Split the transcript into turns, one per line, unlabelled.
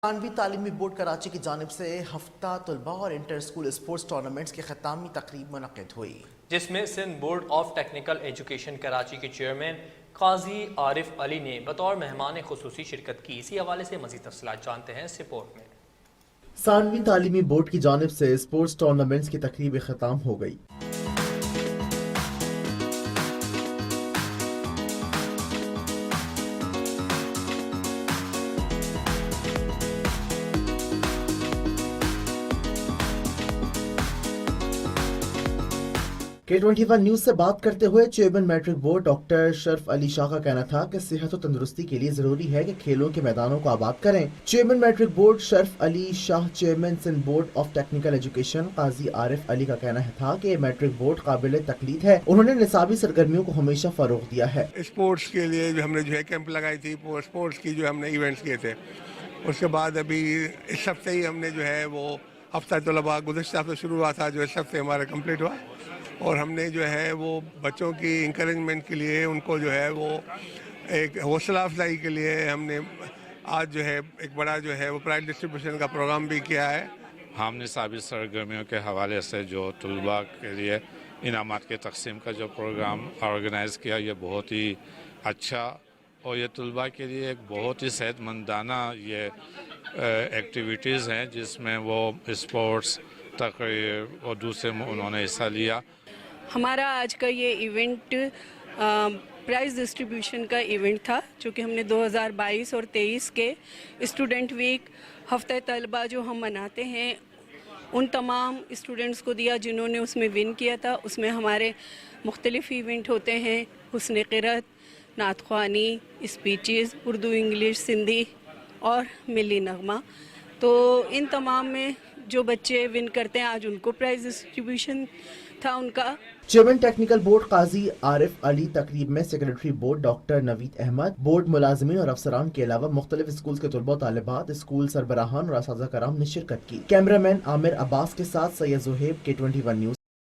ثانوی تعلیمی بورڈ کراچی کی جانب سے ہفتہ طلباء اور انٹر اسکول اسپورٹس ٹورنامنٹس کی اختتامی تقریب منعقد ہوئی،
جس میں Sindh board of technical education Karachi کے چیئرمین قاضی عارف علی نے بطور مہمان خصوصی شرکت کی۔ اسی حوالے سے مزید تفصیلات جانتے ہیں اس رپورٹ میں۔
ثانوی تعلیمی بورڈ کی جانب سے اسپورٹس ٹورنامنٹس کی تقریب اختتام ہو گئی۔ K21 نیوز سے بات کرتے ہوئے چیئرمین میٹرک بورڈ ڈاکٹر شرف علی شاہ کا کہنا تھا کہ صحت و تندرستی کے لیے ضروری ہے کہ کھیلوں کے میدانوں کو آباد کریں۔ Chairman matric board Sharaf Ali Shah chairman Sindh board of technical education Qazi Arif علی کا کہنا تھا کہ میٹرک بورڈ قابل تقلید ہے۔ انہوں نے نصابی سرگرمیوں کو ہمیشہ فروغ دیا ہے۔
اسپورٹس کے لیے جو ہم نے کیمپ لگائی تھی، اسپورٹس کی جو ہم نے ایونٹس کیے تھے، اس کے بعد ابھی اس ہفتے ہی ہم نے وہ ہفتہ طلباء گزشتہ ہفتے شروع ہوا تھا، جو اس ہفتے ہمارا کمپلیٹ ہوا، اور ہم نے وہ بچوں کی انکریجمنٹ کے لیے، ان کو وہ ایک حوصلہ افزائی کے لیے ہم نے آج ایک بڑا وہ پرائز ڈسٹریبیوشن کا پروگرام بھی کیا ہے۔
ہم نصابی سرگرمیوں کے حوالے سے جو طلباء کے لیے انعامات کے تقسیم کا جو پروگرام آرگنائز کیا، یہ بہت ہی اچھا، اور یہ طلباء کے لیے ایک بہت ہی صحت مندانہ ایکٹیویٹیز ہیں، جس میں وہ اسپورٹس، تقریر اور دوسرے میں انہوں نے حصہ لیا۔
ہمارا آج کا یہ ایونٹ پرائز ڈسٹریبیوشن کا ایونٹ تھا، جو کہ ہم نے 2022 اور 23 کے اسٹوڈنٹ ویک ہفتہ طلباء جو ہم مناتے ہیں ان تمام اسٹوڈنٹس کو دیا جنہوں نے اس میں ون کیا تھا۔ اس میں ہمارے مختلف ایونٹ ہوتے ہیں، حسن قرأت، نعت خوانی، اسپیچز، اردو، انگلش، سندھی اور ملی نغمہ۔ تو ان تمام میں جو بچے ون کرتے ہیں آج ان کو پرائز ڈسٹریبیوشن تھا ان کا۔
چیئرمین ٹیکنیکل بورڈ قاضی عارف علی تقریب میں سیکرٹری بورڈ ڈاکٹر نوید احمد، بورڈ ملازمین اور افسران کے علاوہ مختلف اسکولز کے طلباء و طالبات، اسکول سربراہان اور اساتذہ کرام نے شرکت کی۔ کیمرہ مین عامر عباس کے ساتھ سید زہیب، K21 نیوز۔